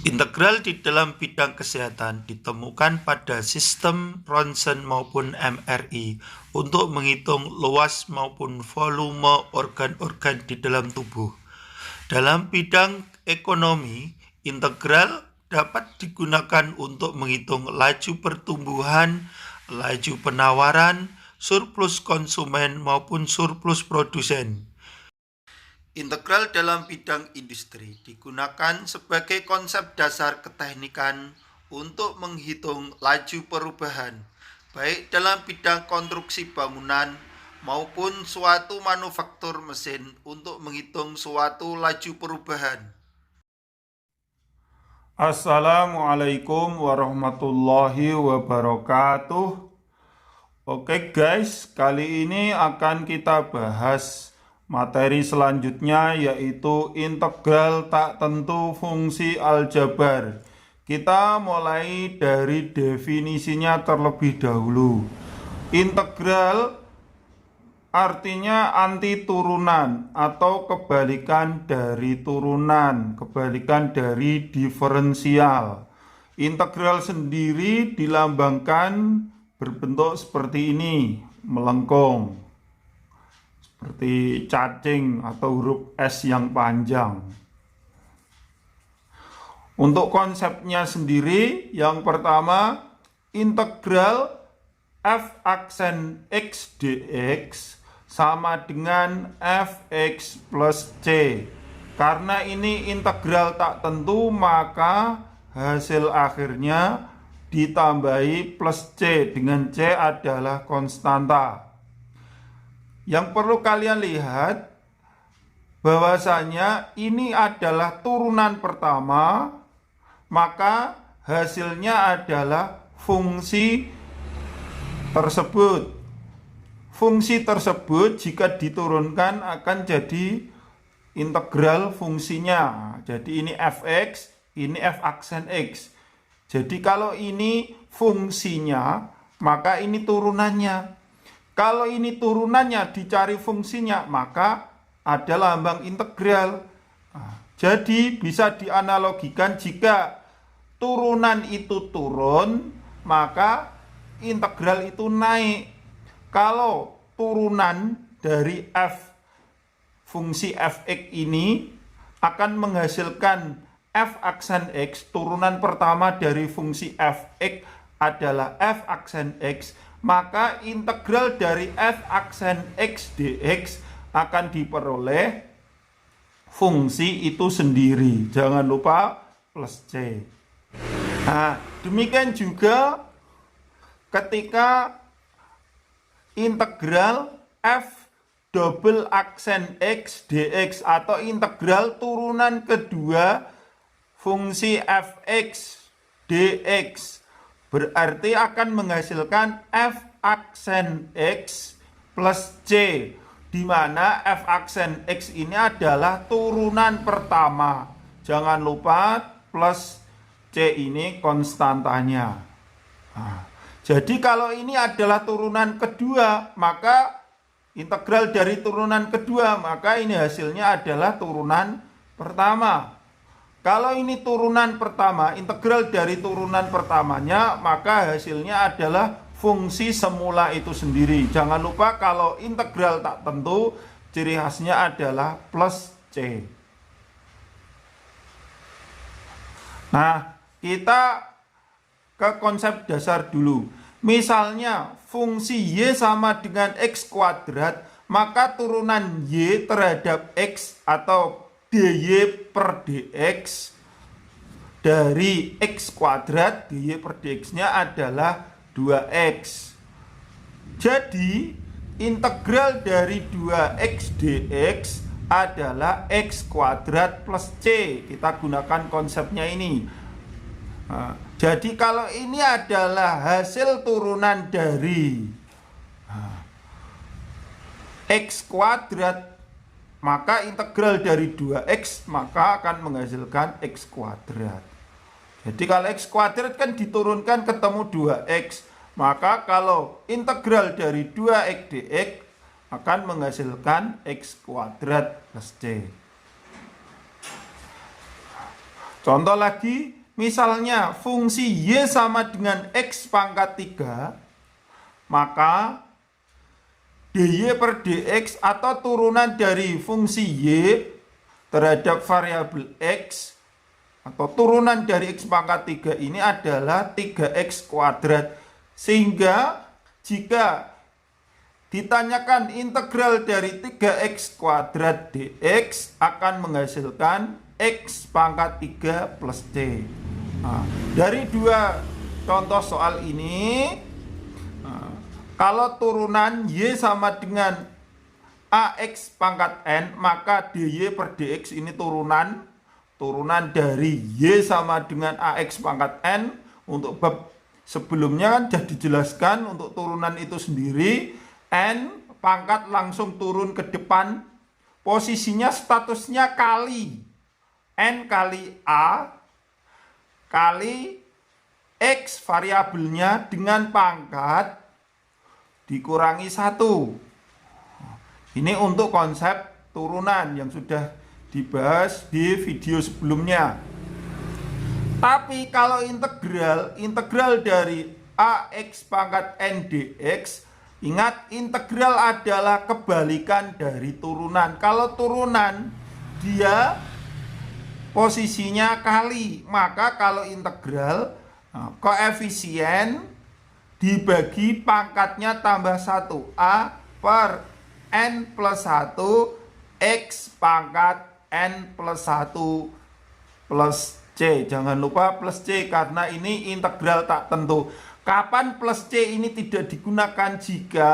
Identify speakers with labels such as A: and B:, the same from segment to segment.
A: Integral di dalam bidang kesehatan ditemukan pada sistem ronsen maupun MRI untuk menghitung luas maupun volume organ-organ di dalam tubuh. Dalam bidang ekonomi, integral dapat digunakan untuk menghitung laju pertumbuhan, laju penawaran, surplus konsumen maupun surplus produsen. Integral dalam bidang industri digunakan sebagai konsep dasar keteknikan untuk menghitung laju perubahan, baik dalam bidang konstruksi bangunan maupun suatu manufaktur mesin untuk menghitung suatu laju perubahan.
B: Assalamualaikum warahmatullahi wabarakatuh. Oke guys, kali ini akan kita bahas materi selanjutnya, yaitu integral tak tentu fungsi aljabar. Kita mulai dari definisinya terlebih dahulu. Integral artinya anti turunan atau kebalikan dari turunan, kebalikan dari diferensial. Integral sendiri dilambangkan berbentuk seperti ini, melengkung, seperti cacing atau huruf S yang panjang. Untuk konsepnya sendiri, yang pertama, integral f aksen x dx sama dengan fx plus c. Karena ini integral tak tentu, maka hasil akhirnya ditambahi plus c, dengan c adalah konstanta. Yang perlu kalian lihat bahwasanya ini adalah turunan pertama, maka hasilnya adalah fungsi tersebut. Fungsi tersebut jika diturunkan akan jadi integral fungsinya. Jadi ini fx, ini f aksen x. Jadi kalau ini fungsinya, maka ini turunannya. Kalau ini turunannya dicari fungsinya, maka ada lambang integral. Jadi bisa dianalogikan, jika turunan itu turun, maka integral itu naik. Kalau turunan dari f fungsi fx ini akan menghasilkan f aksen x, turunan pertama dari fungsi fx adalah f aksen x, maka integral dari f aksen x dx akan diperoleh fungsi itu sendiri. Jangan lupa plus c. Nah, demikian juga ketika integral f double aksen x dx atau integral turunan kedua fungsi fx dx, berarti akan menghasilkan f aksen x plus c, di mana f aksen x ini adalah turunan pertama. Jangan lupa plus c ini konstantanya. Jadi kalau ini adalah turunan kedua, maka integral dari turunan kedua, maka ini hasilnya adalah turunan pertama. Kalau ini turunan pertama, integral dari turunan pertamanya, maka hasilnya adalah fungsi semula itu sendiri. Jangan lupa kalau integral tak tentu, ciri khasnya adalah plus c. Nah, kita ke konsep dasar dulu. Misalnya fungsi y sama dengan x kuadrat, maka turunan y terhadap x atau dy per dx dari x kuadrat, dy per dx nya adalah 2x. Jadi integral dari 2x dx adalah x kuadrat plus c. Kita gunakan konsepnya ini. Jadi kalau ini adalah hasil turunan dari x kuadrat, maka integral dari 2x maka akan menghasilkan x kuadrat. Jadi kalau x kuadrat kan diturunkan ketemu 2x, maka kalau integral dari 2x dx akan menghasilkan x kuadrat plus c. Contoh lagi, misalnya fungsi Y sama dengan X pangkat 3, maka dy per dx atau turunan dari fungsi Y terhadap variabel X atau turunan dari X pangkat 3 ini adalah 3x kuadrat. Sehingga jika ditanyakan integral dari 3x kuadrat dx akan menghasilkan x pangkat 3 plus c. Nah, dari dua contoh soal ini, kalau turunan Y sama dengan AX pangkat N, maka dy per dx ini turunan dari Y sama dengan AX pangkat N. Untuk bab sebelumnya kan sudah dijelaskan untuk turunan itu sendiri, N pangkat langsung turun ke depan, posisinya statusnya kali N kali A kali X variabelnya dengan pangkat dikurangi 1. Ini untuk konsep turunan yang sudah dibahas di video sebelumnya. Tapi kalau integral dari AX pangkat N dx, ingat integral adalah kebalikan dari turunan. Kalau turunan dia posisinya kali, maka kalau integral koefisien dibagi pangkatnya tambah 1, A per N plus 1 X pangkat N plus 1 plus C. Jangan lupa plus C karena ini integral tak tentu. Kapan plus C ini tidak digunakan? Jika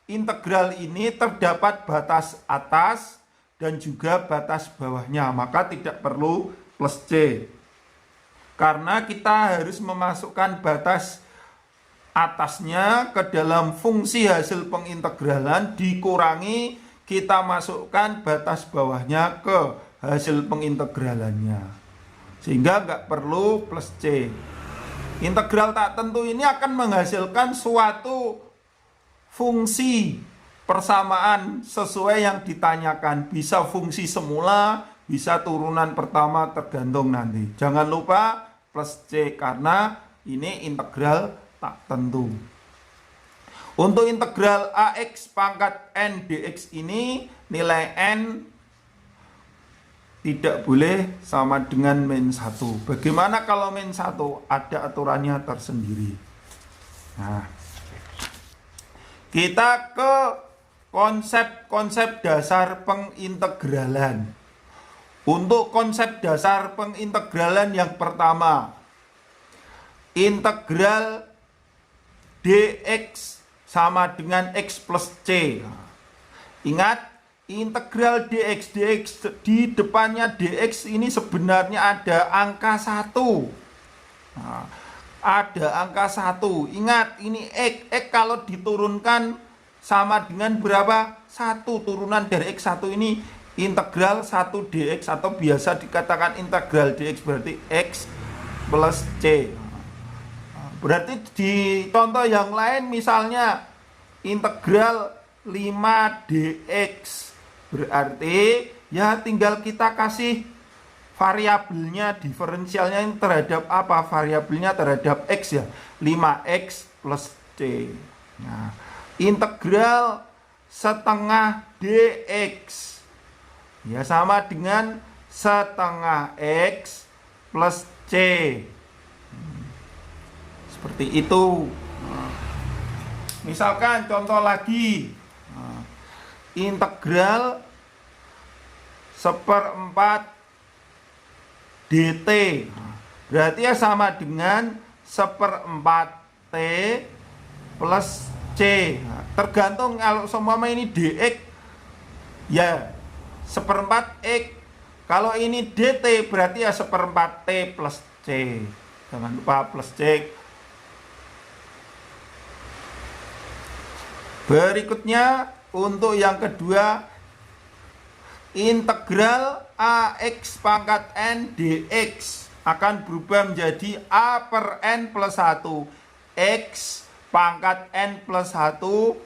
B: integral ini terdapat batas atas dan juga batas bawahnya, maka tidak perlu plus C. Karena kita harus memasukkan batas atasnya ke dalam fungsi hasil pengintegralan, dikurangi kita masukkan batas bawahnya ke hasil pengintegralannya, sehingga nggak perlu plus C. Integral tak tentu ini akan menghasilkan suatu fungsi persamaan sesuai yang ditanyakan, bisa fungsi semula, bisa turunan pertama, tergantung nanti. Jangan lupa plus C karena ini integral tak tentu. Untuk integral AX pangkat N dx ini nilai N tidak boleh sama dengan min 1. Bagaimana kalau min 1? Ada aturannya tersendiri. Nah, kita ke konsep-konsep dasar pengintegralan. Untuk konsep dasar pengintegralan yang pertama, integral dx sama dengan x plus c. Ingat, integral dx di depannya dx ini sebenarnya ada angka 1. Nah, ada angka 1. Ingat, ini x kalau diturunkan sama dengan berapa? 1. Turunan dari x1 ini integral 1 dx atau biasa dikatakan integral dx berarti x plus c. Berarti di contoh yang lain misalnya integral 5 dx, berarti ya tinggal kita kasih variabelnya, diferensialnya ini terhadap apa? Variabelnya terhadap x ya, 5x plus c. Nah, integral setengah dx ya sama dengan setengah x plus c. Seperti itu. Misalkan contoh lagi, integral 1/4 dt, berarti ya sama dengan 1/4 t plus c. Tergantung kalau semua ini dx ya 1/4 x, kalau ini dt berarti ya 1/4 t plus c. Jangan lupa plus c. Berikutnya untuk yang kedua, integral AX pangkat N dx akan berubah menjadi A per N plus 1 X pangkat N plus 1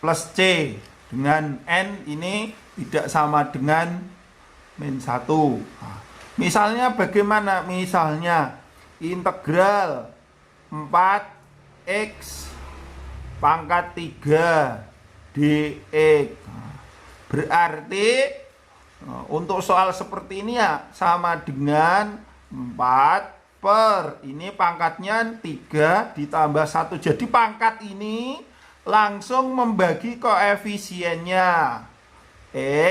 B: plus C, dengan N ini tidak sama dengan min 1. Misalnya bagaimana? Misalnya integral 4x pangkat 3 dx. Berarti untuk soal seperti ini ya sama dengan 4 per ini pangkatnya 3 ditambah 1. Jadi pangkat ini langsung membagi koefisiennya.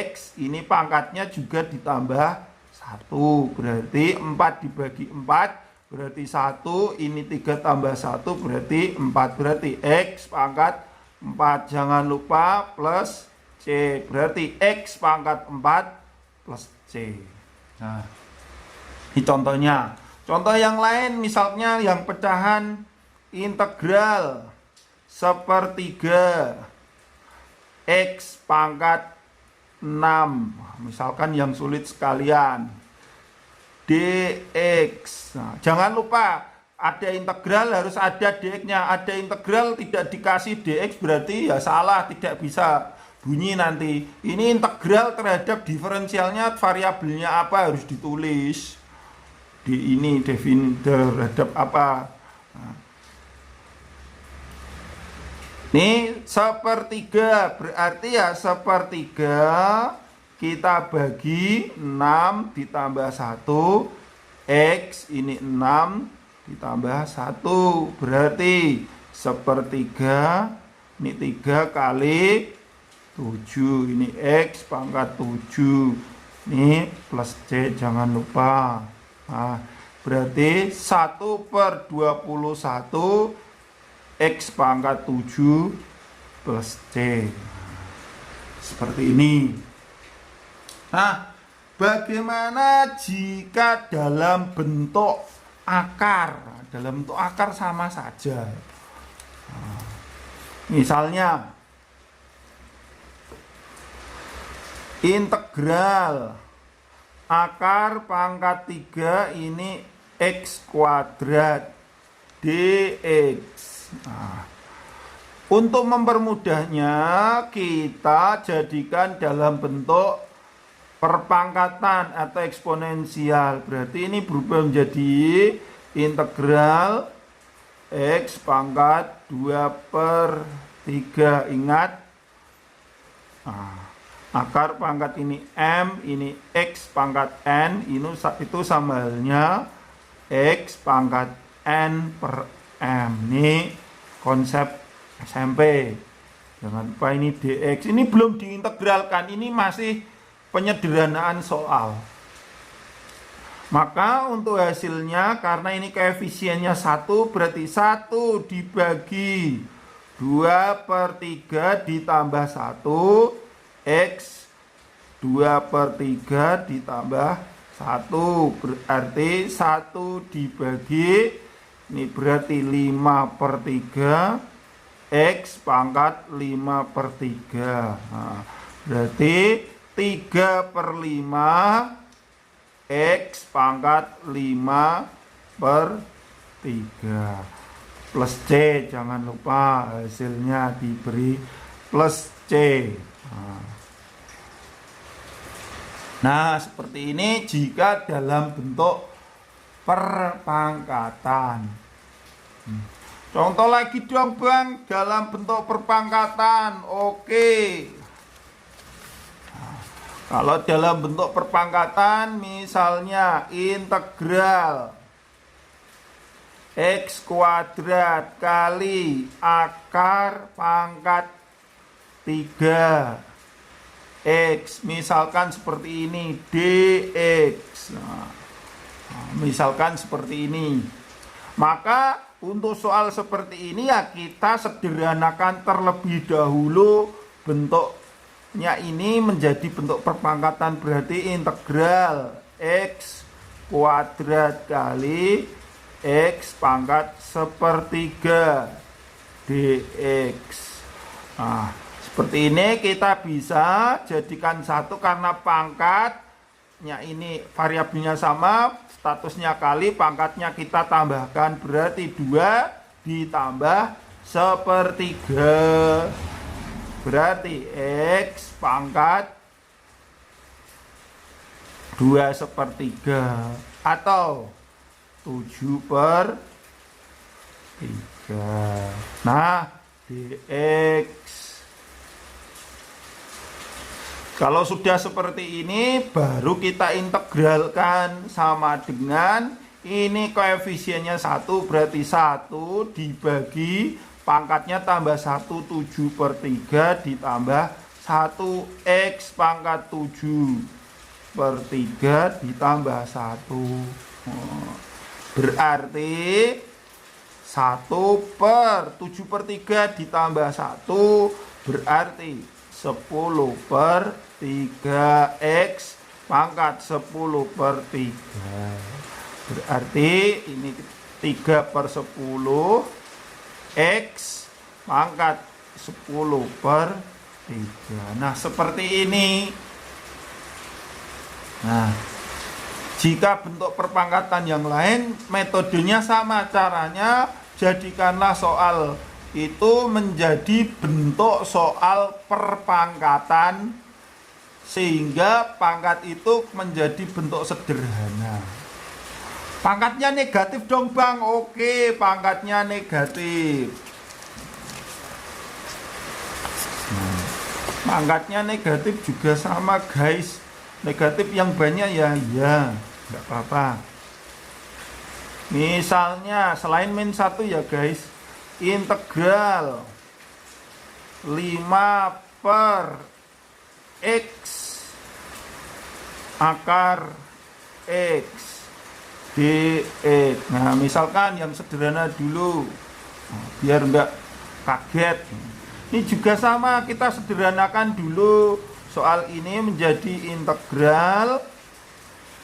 B: X ini pangkatnya juga ditambah 1. Berarti 4 dibagi 4 berarti 1, ini 3 tambah 1 berarti 4. Berarti X pangkat 4. Jangan lupa plus C. Berarti X pangkat 4 plus C. Nah, ini contohnya. Contoh yang lain misalnya yang pecahan integral sepertiga X pangkat 6. Misalkan yang sulit sekalian. dx. Nah, jangan lupa ada integral harus ada dx-nya. Ada integral tidak dikasih dx berarti ya salah, tidak bisa bunyi nanti. Ini integral terhadap diferensialnya, variabelnya apa harus ditulis. Di ini definisi terhadap apa. Nah. Ini sepertiga berarti ya sepertiga kita bagi 6 ditambah 1 X ini 6 ditambah 1 berarti sepertiga ini 3 kali 7 ini X pangkat 7 ini plus C jangan lupa. Nah, berarti 1 per 21 X pangkat 7 plus C seperti ini. Nah, bagaimana jika dalam bentuk akar? Dalam bentuk akar sama saja. Nah, misalnya integral akar pangkat 3 ini X kuadrat dx. Nah, untuk mempermudahnya kita jadikan dalam bentuk perpangkatan atau eksponensial. Berarti ini berubah menjadi integral X pangkat 2 per 3. Ingat, akar pangkat ini M, ini X pangkat N, ini itu sama halnya X pangkat N per M. Ini konsep SMP. Jangan lupa ini dx. Ini belum diintegralkan, ini masih penyederhanaan soal. Maka untuk hasilnya karena ini koefisiennya 1 berarti 1 dibagi 2 per 3 ditambah 1 X 2 per 3 ditambah 1 berarti 1 dibagi ini berarti 5 per 3 X pangkat 5 per 3. Nah, berarti 3 per 5 X pangkat 5 per 3 plus C. Jangan lupa hasilnya diberi plus C. Nah, seperti ini jika dalam bentuk perpangkatan. Contoh lagi dong Bang, dalam bentuk perpangkatan. Oke. Kalau dalam bentuk perpangkatan misalnya integral X kuadrat kali akar pangkat 3 X, misalkan seperti ini dx. Misalkan seperti ini. Maka untuk soal seperti ini ya kita sederhanakan terlebih dahulu bentuknya ini menjadi bentuk perpangkatan, berarti integral X kuadrat kali X pangkat sepertiga dx. Nah, seperti ini kita bisa jadikan satu karena pangkatnya ini variabelnya sama, statusnya kali, pangkatnya kita tambahkan berarti 2 ditambah sepertiga. Berarti X pangkat 2/3 atau 7/3. Nah, dx. Kalau sudah seperti ini, baru kita integralkan sama dengan ini koefisiennya 1, berarti 1 dibagi pangkatnya tambah 1, 7/3 ditambah 1x pangkat 7/3 ditambah 1. Berarti 1/7/3 ditambah 1 berarti 10/3x pangkat 10/3. Berarti ini 3/10 x pangkat 10/3. Nah, seperti ini. Nah, jika bentuk perpangkatan yang lain, metodenya sama. Caranya, jadikanlah soal itu menjadi bentuk soal perpangkatan, sehingga pangkat itu menjadi bentuk sederhana. Pangkatnya negatif dong Bang. Oke, pangkatnya negatif. Pangkatnya negatif juga sama guys. Negatif yang banyak ya, enggak apa-apa. Misalnya selain min 1 ya guys, integral 5/x akar x dx. Nah, misalkan yang sederhana dulu, biar enggak kaget. Ini juga sama, kita sederhanakan dulu. Soal ini menjadi integral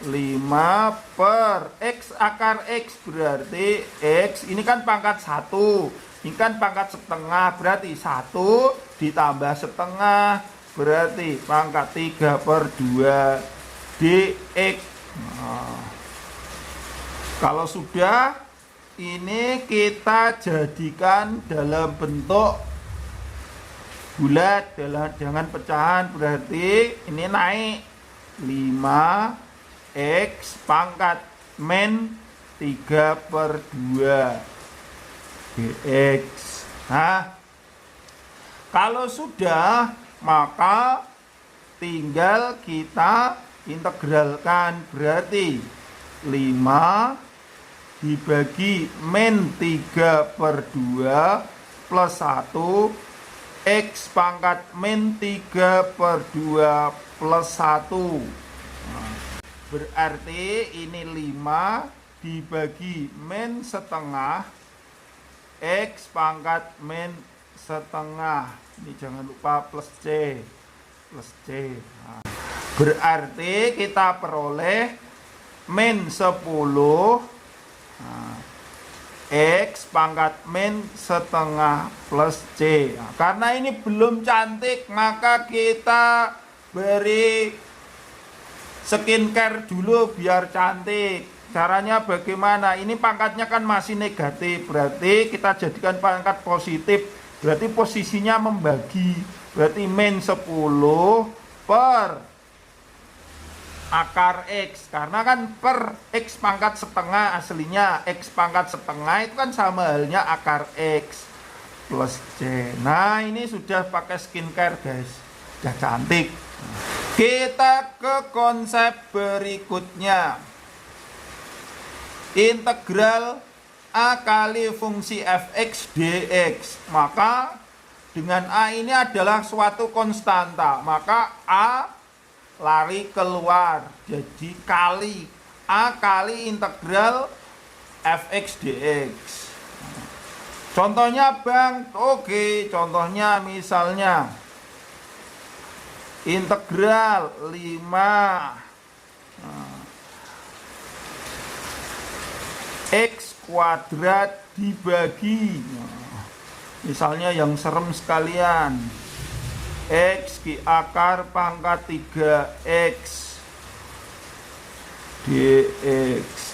B: 5/x akar x, berarti x ini kan pangkat 1, ini kan pangkat setengah, berarti 1 ditambah setengah berarti pangkat 3/2 dx. Nah, kalau sudah, ini kita jadikan dalam bentuk bulat, jangan pecahan, berarti ini naik 5x pangkat min 3/2 dx. Nah, kalau sudah, maka tinggal kita integralkan, berarti 5 dibagi min 3/2 plus 1 x pangkat min 3/2 plus 1. Nah, berarti ini 5 dibagi min setengah x pangkat min setengah. Ini jangan lupa plus c. Nah, berarti kita peroleh min 10 x pangkat min setengah plus c. Nah, karena ini belum cantik, maka kita beri skincare dulu biar cantik. Caranya bagaimana? Ini pangkatnya kan masih negatif, berarti kita jadikan pangkat positif, berarti posisinya membagi, berarti min 10 per akar x, karena kan per x pangkat setengah, aslinya x pangkat setengah itu kan sama halnya akar x plus c. Nah, ini sudah pakai skincare guys, sudah cantik. Kita ke konsep berikutnya, integral a kali fungsi fx dx. Maka dengan a ini adalah suatu konstanta, maka a lari keluar, jadi kali a kali integral fx dx. Contohnya Bang, oke, contohnya misalnya integral 5 x kuadrat dibagi, misalnya yang serem sekalian, x ki akar pangkat 3x dx.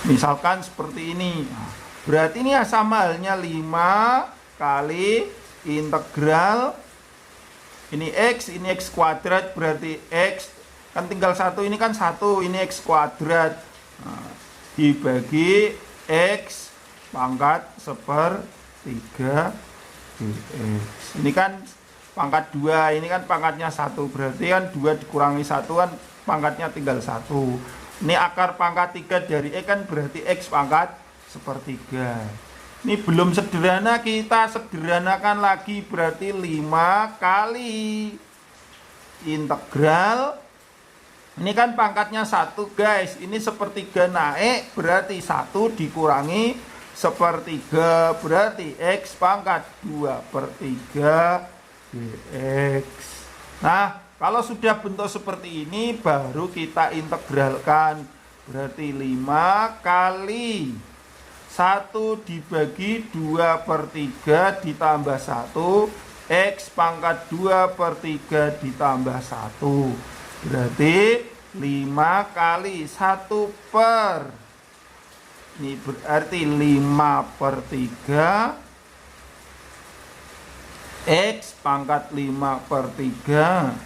B: Misalkan seperti ini. Berarti ini sama halnya 5 kali integral ini x kuadrat berarti x kan tinggal 1, ini kan 1, ini x kuadrat. Nah, dibagi x pangkat 1/3 dx. Ini kan pangkat 2, ini kan pangkatnya 1, berarti kan 2 dikurangi 1 kan pangkatnya tinggal 1. Ini akar pangkat 3 dari x kan berarti x pangkat 1/3. Ini belum sederhana, kita sederhanakan lagi, berarti 5 kali integral. Ini kan pangkatnya 1 guys, ini 1/3 naik, berarti 1 dikurangi 1/3, berarti x pangkat 2/3 dx. Nah, kalau sudah bentuk seperti ini baru kita integralkan, berarti 5 kali 1 dibagi 2/3 ditambah 1, x pangkat 2/3 ditambah 1, berarti 5 kali 1 per, ini berarti 5/3, x pangkat 5/3.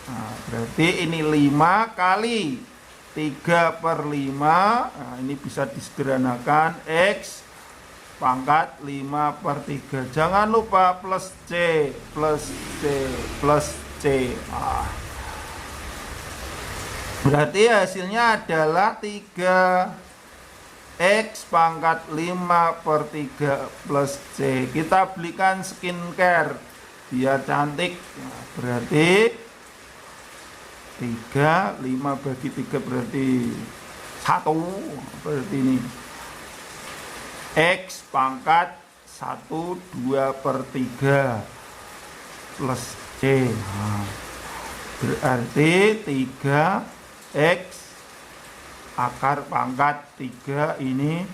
B: Nah, berarti ini 5 kali 3/5. Nah, ini bisa disederhanakan, x pangkat 5/3. Jangan lupa plus c, plus c, plus c. Berarti hasilnya adalah 3 x pangkat 5/3 plus c. Kita belikan skincare biar cantik. Nah, berarti 3, 5 bagi 3 berarti 1, berarti ini x pangkat 1 2/3 plus c. Nah, berarti 3 x akar pangkat 3 ini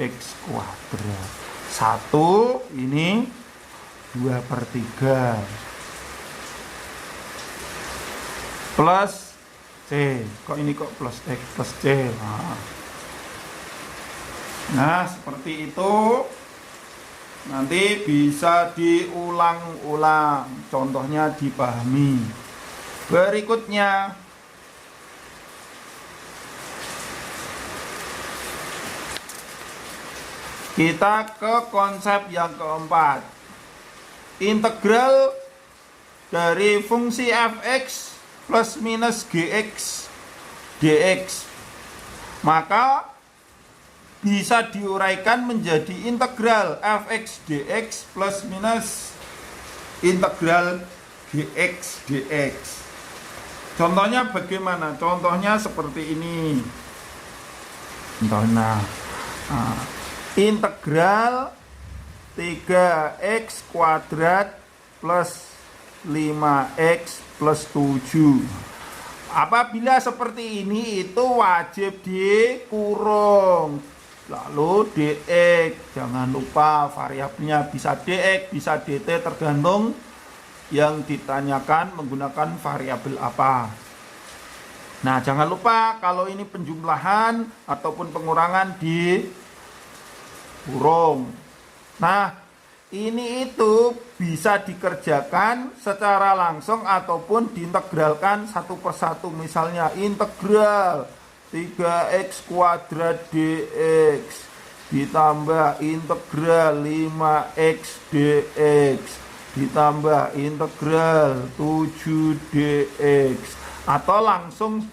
B: x kuadrat, 1 ini 2/3 plus c. Kok ini kok plus x plus c. Nah, seperti itu. Nanti bisa diulang-ulang, contohnya dipahami. Berikutnya, kita ke konsep yang keempat. Integral dari fungsi fx plus minus gx dx. Maka bisa diuraikan menjadi integral fx dx plus minus integral gx dx. Contohnya bagaimana? Contohnya seperti ini. Contohnya, integral 3x kuadrat plus 5x plus 7. Apabila seperti ini itu wajib dikurung. Lalu dx, jangan lupa variabelnya bisa dx, bisa dt, tergantung yang ditanyakan menggunakan variabel apa. Nah, jangan lupa kalau ini penjumlahan ataupun pengurangan dikurung. Nah, ini itu bisa dikerjakan secara langsung ataupun diintegralkan satu persatu. Misalnya integral 3x kuadrat dx ditambah integral 5x dx ditambah integral 7 dx, atau langsung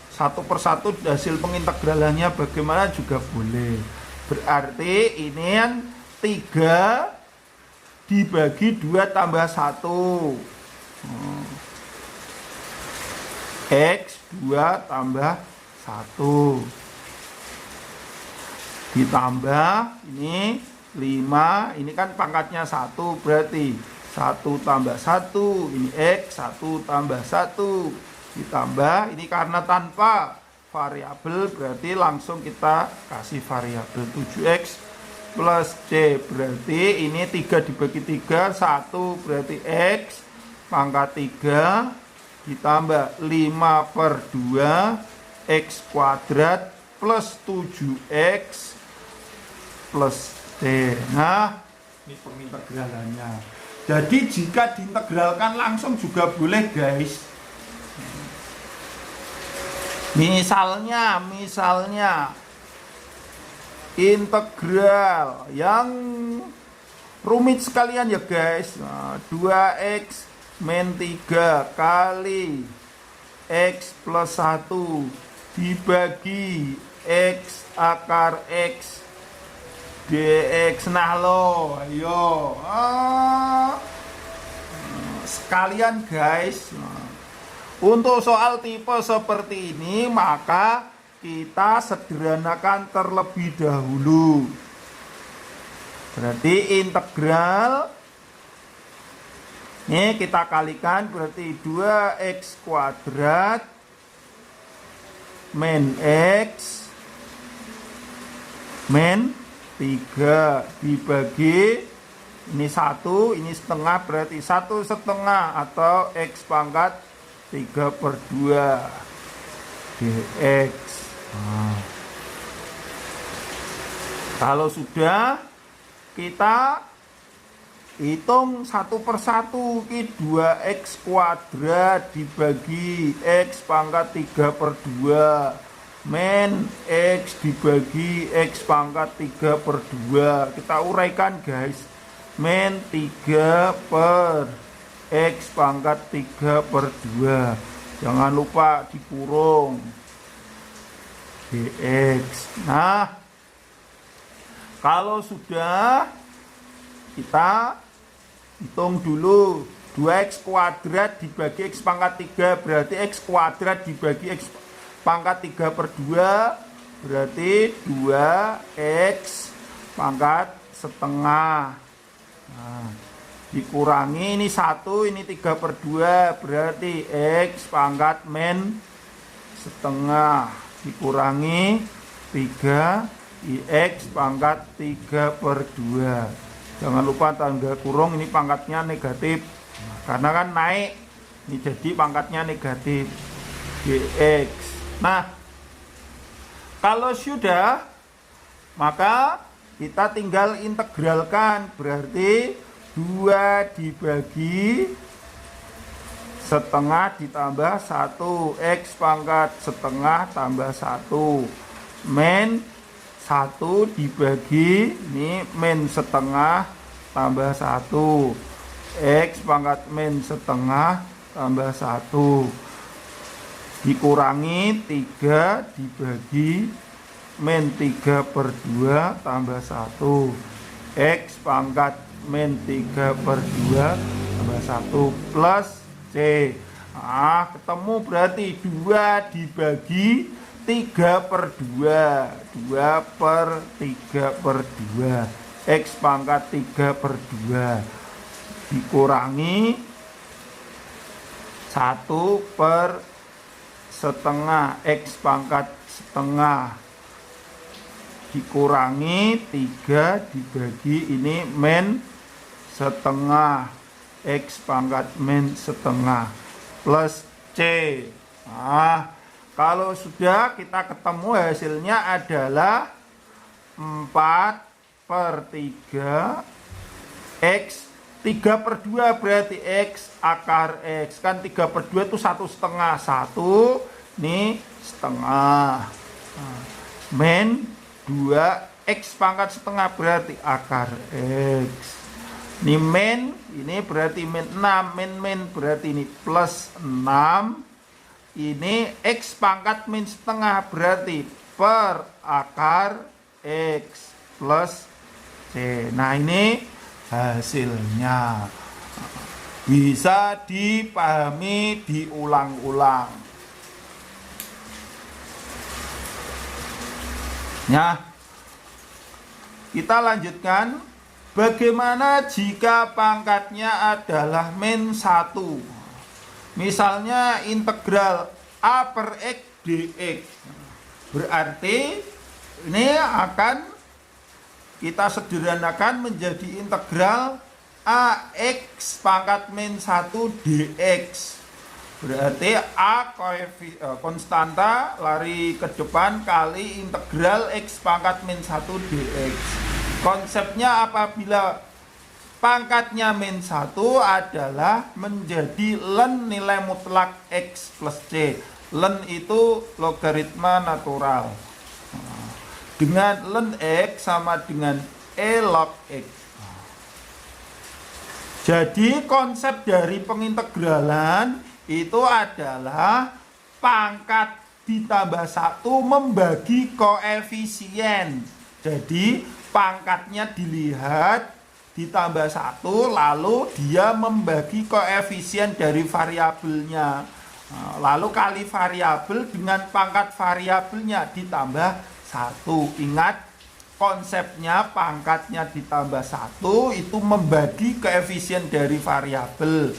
B: satu persatu hasil pengintegralannya bagaimana juga boleh. Berarti ini kan 3 dibagi 2 tambah 1 x 2 tambah 1 ditambah ini 5, ini kan pangkatnya 1, berarti 1 tambah 1, ini x 1 tambah 1 ditambah, ini karena tanpa variabel berarti langsung kita kasih variabel 7x plus c, berarti ini 3 dibagi 3 1, berarti x pangkat 3 ditambah 5/2 x kuadrat plus 7x plus c. Nah, ini pengintegralannya. Jadi jika diintegralkan langsung juga boleh guys. Misalnya integral yang rumit sekalian ya guys. Nah, 2x min 3 kali x plus 1 dibagi x akar x dx. Nah lo, ayo sekalian guys. Untuk soal tipe seperti ini maka kita sederhanakan terlebih dahulu. Berarti integral ini kita kalikan, berarti 2x kuadrat min x min 3 dibagi ini 1, ini setengah, berarti 1/2 atau x pangkat 3/2 dx. Kalau sudah, kita hitung satu persatu. Ini 2x kuadrat dibagi x pangkat 3/2 min x dibagi x pangkat 3/2. Kita uraikan guys, min 3 per x pangkat 3/2. Jangan lupa dikurung dx. Nah, kalau sudah, kita hitung dulu 2x kuadrat dibagi x pangkat 3, berarti x kuadrat dibagi x pangkat 3/2 berarti 2x pangkat setengah. Nah, dikurangi ini 1, ini 3/2 berarti x pangkat min setengah, dikurangi 3 x pangkat 3/2. Jangan lupa tanda kurung, ini pangkatnya negatif karena kan naik, ini jadi pangkatnya negatif dx. Nah, kalau sudah maka kita tinggal integralkan, berarti 2 dibagi setengah ditambah 1 x pangkat setengah tambah 1 min 1 dibagi ini min setengah tambah 1 x pangkat min setengah tambah 1 dikurangi 3 dibagi min 3/2 tambah 1 x pangkat min 3/2 tambah 1 plus c. Nah, ketemu berarti 2 dibagi 3/2, 2/3/2 x pangkat 3/2 dikurangi 1/setengah x pangkat setengah dikurangi 3 dibagi ini min setengah x pangkat min setengah plus c. Nah, kalau sudah, kita ketemu hasilnya adalah 4/3 x 3/2 berarti x akar x, kan 3/2 itu 1/2, 1 ini setengah, min 2 x pangkat setengah berarti akar x. Ini min, ini berarti min 6, min berarti ini plus 6. Ini x pangkat min setengah berarti per akar x plus c. Nah, ini hasilnya. Bisa dipahami, diulang-ulang. Ya, kita lanjutkan. Bagaimana jika pangkatnya adalah min 1? Misalnya integral a per x dx. Berarti ini akan kita sederhanakan menjadi integral ax pangkat min 1 dx. Berarti a konstanta lari ke depan kali integral x pangkat min 1 dx. Konsepnya apabila pangkatnya min 1 adalah menjadi len nilai mutlak X plus C. Len itu logaritma natural. Dengan len X sama dengan E log X. Jadi konsep dari pengintegralan itu adalah pangkat ditambah 1 membagi koefisien. Jadi pangkatnya dilihat ditambah 1, lalu dia membagi koefisien dari variabelnya. Lalu kali variabel dengan pangkat variabelnya ditambah 1. Ingat, konsepnya pangkatnya ditambah 1 itu membagi koefisien dari variabel.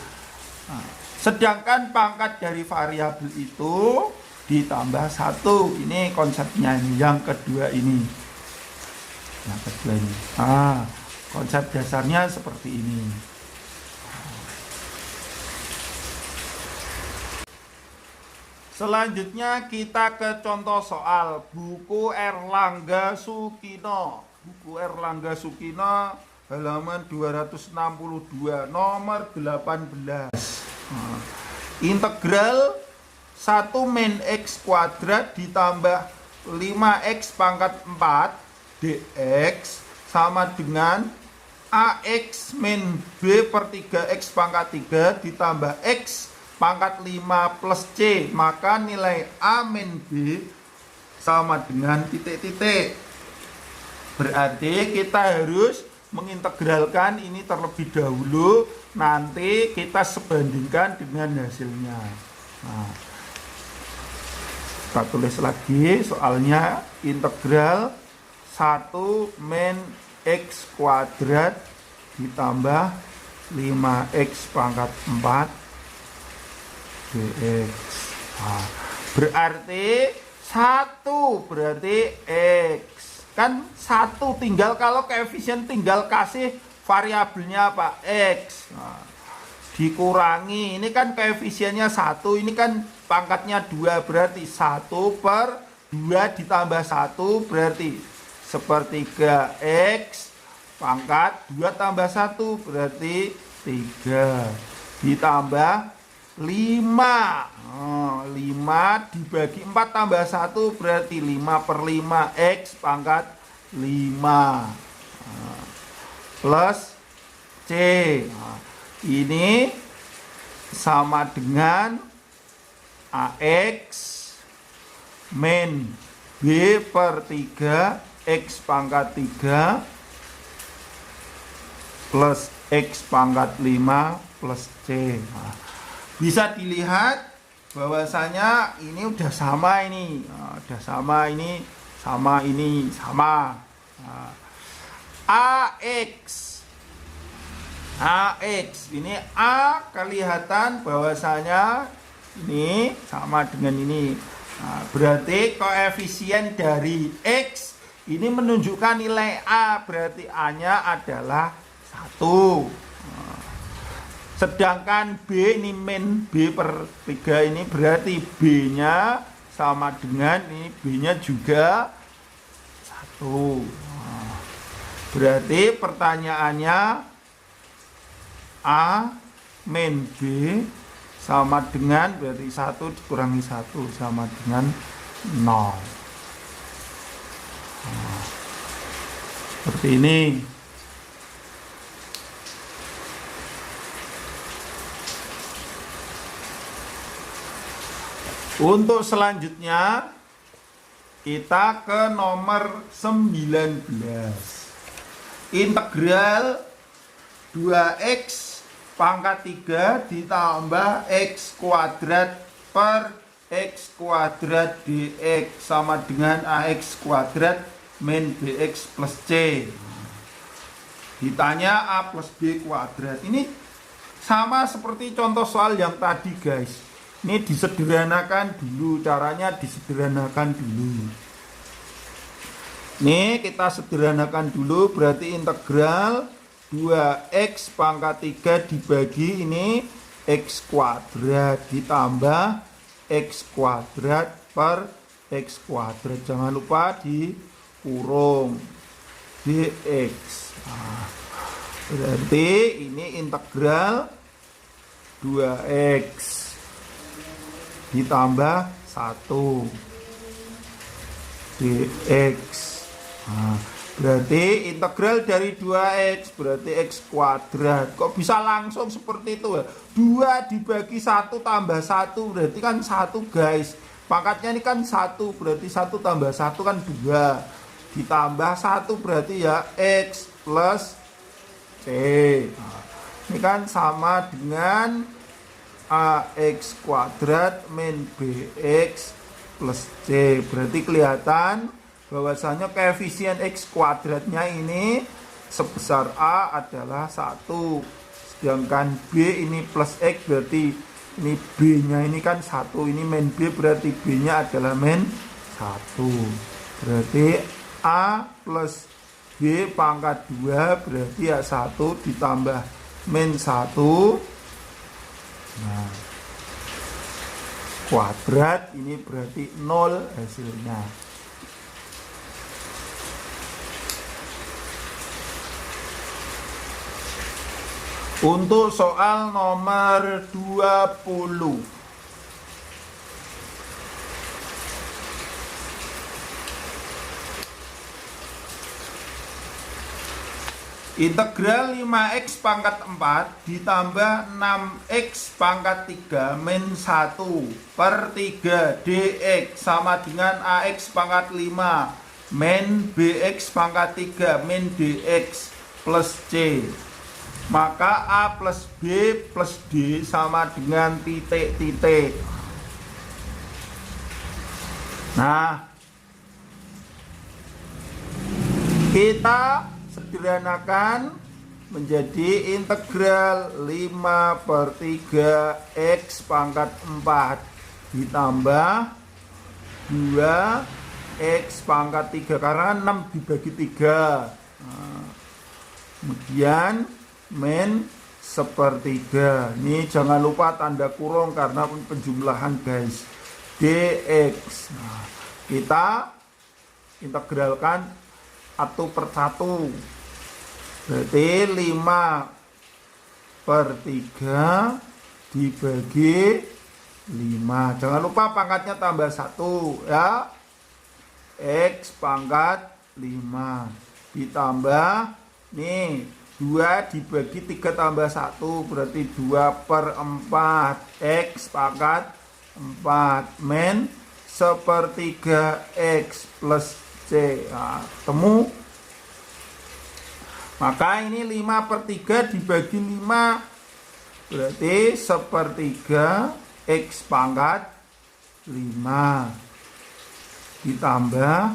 B: Sedangkan pangkat dari variabel itu ditambah 1. Ini konsepnya ini, yang kedua ini. Yang kedua ini. Konsep dasarnya seperti ini. Selanjutnya kita ke contoh soal buku Erlangga Sukino. Buku Erlangga Sukino halaman 262 nomor 18. Integral 1 min X kuadrat ditambah 5X pangkat 4 dx sama dengan AX min B per 3X pangkat 3 ditambah X pangkat 5 plus C. Maka nilai A min B sama dengan titik-titik. Berarti kita harus mengintegralkan ini terlebih dahulu. Nanti kita sebandingkan dengan hasilnya. Kita tulis lagi soalnya. Integral 1 min X kuadrat ditambah 5X pangkat 4 dx. Berarti 1 berarti X. Kan 1 tinggal, kalau koefisien tinggal kasih variabelnya apa? X. Dikurangi, ini kan koefisiennya 1, ini kan pangkatnya 2, berarti 1 per 2 ditambah 1 berarti sepertiga X pangkat 2 tambah 1 berarti 3 ditambah 5. 5 dibagi 4 tambah 1 berarti 5 per 5 X pangkat 5 plus C. Ini sama dengan AX min B per 3 X pangkat 3 plus X pangkat 5 plus C. Bisa dilihat bahwasanya ini udah sama ini. Udah sama ini, sama ini, sama. AX ini A kelihatan bahwasanya ini sama dengan ini. Berarti koefisien dari X ini menunjukkan nilai A, berarti A-nya adalah 1. Sedangkan B ini min B per 3 ini berarti B-nya sama dengan ini, B-nya juga 1. Berarti pertanyaannya A min B sama dengan, berarti 1 dikurangi 1 sama dengan 0. Seperti ini. Untuk selanjutnya kita ke nomor 19. Integral 2x pangkat 3 ditambah x kuadrat per x kuadrat dx sama dengan ax kuadrat min bx plus c. Ditanya a plus b kuadrat. Ini sama seperti contoh soal yang tadi, guys. Ini disederhanakan dulu, caranya disederhanakan dulu. Nih kita sederhanakan dulu, berarti integral 2x pangkat 3 dibagi ini x kuadrat ditambah x kuadrat per x kuadrat. Jangan lupa dikurung dx. Berarti ini integral 2x ditambah 1 dx. Nah, berarti integral dari 2x berarti x kuadrat. Kok bisa langsung seperti itu ya? 2 dibagi 1 tambah 1 berarti kan 1 guys. Pangkatnya ini kan 1 berarti 1 tambah 1 kan 2. Ditambah 1 berarti ya x plus c. Nah, ini kan sama dengan ax kuadrat min bx plus c. Berarti kelihatan bahwasanya koefisien x kuadratnya ini sebesar a adalah 1, sedangkan b ini plus x berarti ini b nya ini kan 1, ini min b berarti b nya adalah min 1. Berarti a plus b pangkat 2 berarti ya 1 ditambah min 1, nah kuadrat ini berarti 0 hasilnya. Untuk soal nomor 20. Integral 5x pangkat 4 ditambah 6x pangkat 3 min 1 per 3 dx sama dengan ax pangkat 5 min bx pangkat 3 min dx plus c. Maka a plus b plus d sama dengan titik-titik. Nah, kita sederhanakan menjadi integral 5 per 3 x pangkat 4 ditambah 2 x pangkat 3 karena 6 dibagi 3. Nah, kemudian min sepertiga. Ini jangan lupa tanda kurung karena penjumlahan guys. Dx. Nah, kita integralkan 1 per 1. Berarti 5 per 3 dibagi 5. Jangan lupa pangkatnya tambah 1 ya. X pangkat 5 ditambah nih 2 dibagi 3 tambah 1 berarti 2 per 4 x pangkat 4 min sepertiga x plus c. Nah, temu. Maka ini 5 per 3 dibagi 5 berarti sepertiga x pangkat 5 ditambah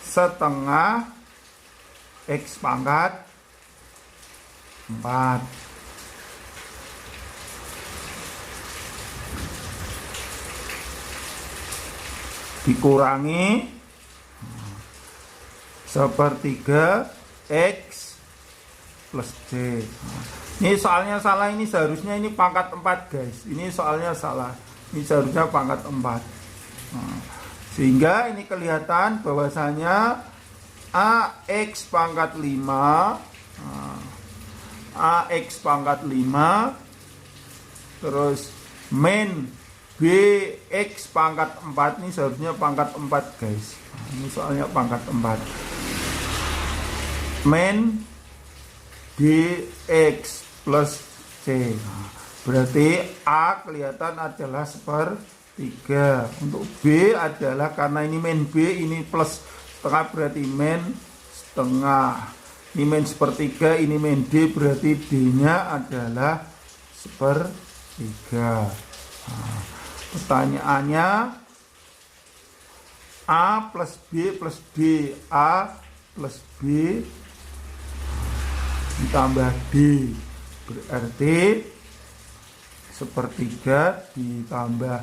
B: setengah x pangkat 4. Dikurangi sepertiga x plus c. Ini soalnya salah, ini seharusnya ini pangkat 4 guys. Ini soalnya salah. Ini seharusnya pangkat 4. Sehingga ini kelihatan bahwasanya ax pangkat 5 ax pangkat 5 terus min bx pangkat 4 ini seharusnya pangkat 4 guys. Ini soalnya pangkat 4 min dx plus c. Berarti a kelihatan adalah sepertiga. Untuk b adalah karena ini min b ini plus setengah berarti min setengah. Ini min sepertiga, ini min D berarti D-nya adalah sepertiga. Nah, pertanyaannya A plus B plus D, A plus B ditambah D berarti sepertiga ditambah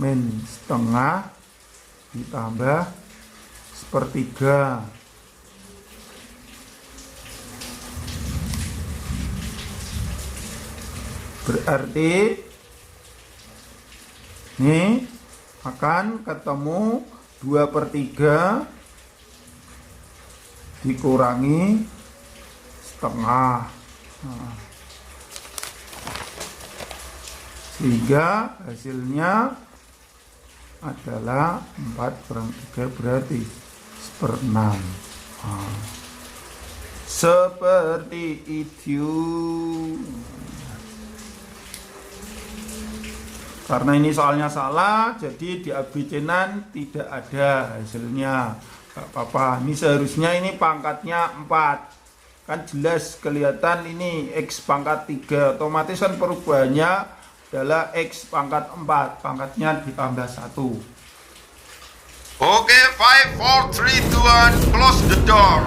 B: min setengah ditambah sepertiga. Berarti ini akan ketemu 2 per 3 dikurangi setengah. Nah, sehingga hasilnya adalah 4 kurang 3 berarti 1/6. Nah, seperti itu. Karena ini soalnya salah, jadi di ABC-nan tidak ada hasilnya. Gak apa-apa, ini seharusnya ini pangkatnya 4. Kan jelas kelihatan ini X pangkat 3, otomatis kan perubahannya adalah X pangkat 4, pangkatnya ditambah 1.
A: Oke, 5, 4, 3, 2, 1, close the door.